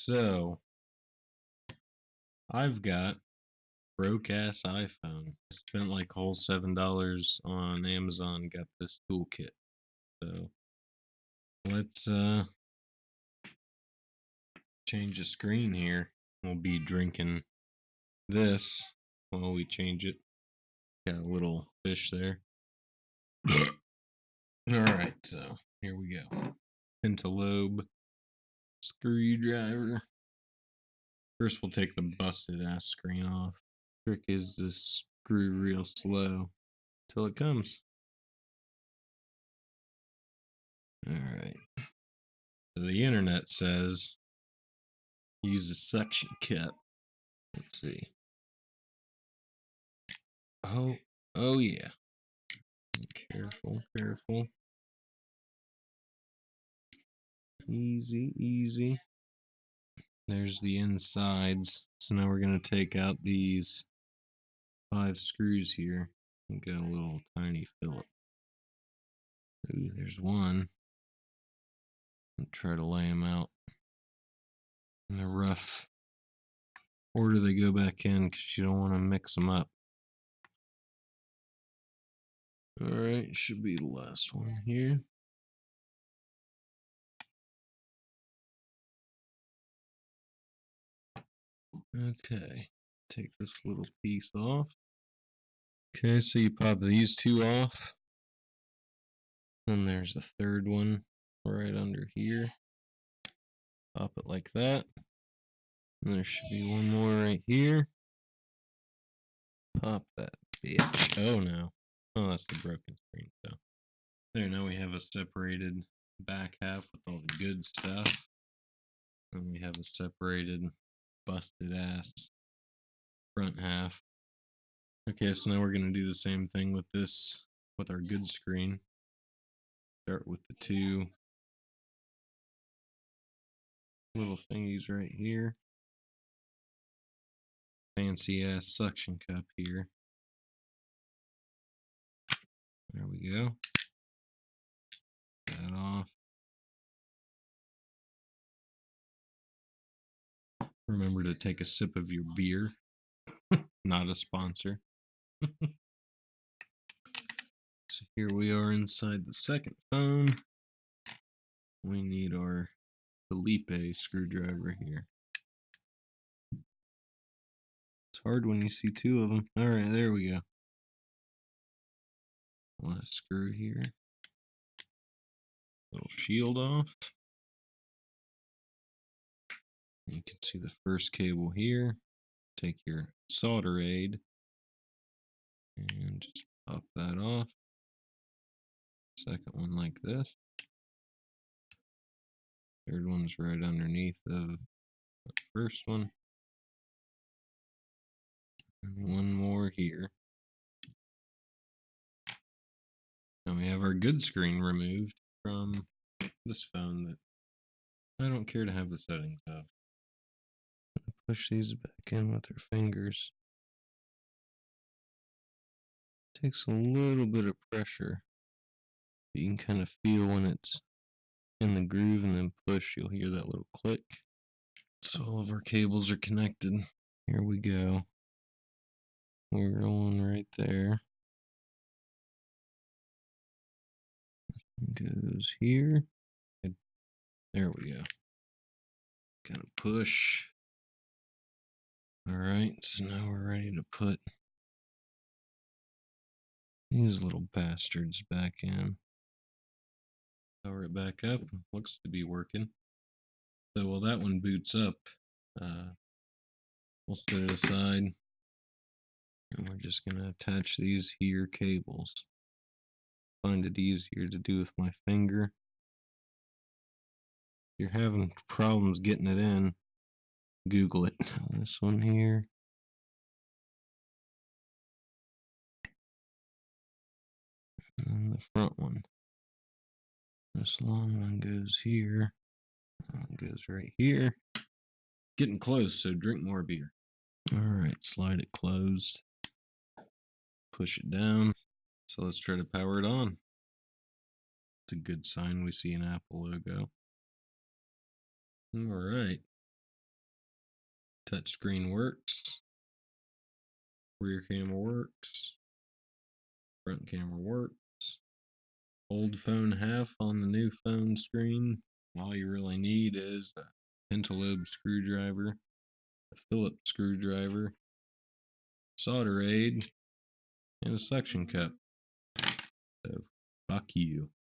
So I've got broke ass iPhone. Spent like whole $7 on Amazon, got this toolkit. So let's change the screen here. We'll be drinking this while we change it. Got a little fish there. Alright, so here we go. Pentalobe screwdriver. First we'll take the busted ass screen off. Trick is to screw real slow till it comes. Alright. So the internet says use a suction cup. Let's see. Oh yeah. Careful. Easy. There's the insides. So now we're gonna take out these 5 screws here and get a little tiny Phillip. Ooh, there's one. I'll try to lay them out in the rough order they go back in because you don't want to mix them up. Alright, should be the last one here. Okay, take this little piece off. Okay, so you pop these two off. Then there's a third one right under here. Pop it like that. And there should be one more right here. Pop that bitch. Oh no. Oh, that's the broken screen. So there, now we have a separated back half with all the good stuff. And we have a separated busted ass front half. Okay, so now we're going to do the same thing with this, with our good screen. Start with the 2 little thingies right here. Fancy ass suction cup here. There we go. That off. Remember to take a sip of your beer. Not a sponsor. So here we are inside the second phone. We need our Felipe screwdriver here. It's hard when you see 2 of them. Alright, there we go. Last screw here. Little shield off. You can see the first cable here. Take your solder aid and just pop that off. Second one like this. Third one's right underneath of the first one. And one more here. Now we have our good screen removed from this phone that I don't care to have the settings of. Push these back in with our fingers. Takes a little bit of pressure. You can kind of feel when it's in the groove, and then push, you'll hear that little click. So all of our cables are connected. Here we go. We're going right there. Goes here. There we go. Kind of push. Alright, so now we're ready to put these little bastards back in. Power it back up. Looks to be working. So while that one boots up, we'll set it aside. And we're just going to attach these here cables. Find it easier to do with my finger. If you're having problems getting it in, Google it. This one here. And the front one. This long one goes here. That one goes right here. Getting close, so drink more beer. Alright, slide it closed. Push it down. So let's try to power it on. It's a good sign we see an Apple logo. Alright. Touchscreen works. Rear camera works. Front camera works. Old phone half on the new phone screen. All you really need is a pentalobe screwdriver, a Phillips screwdriver, solder aid, and a suction cup. So, fuck you.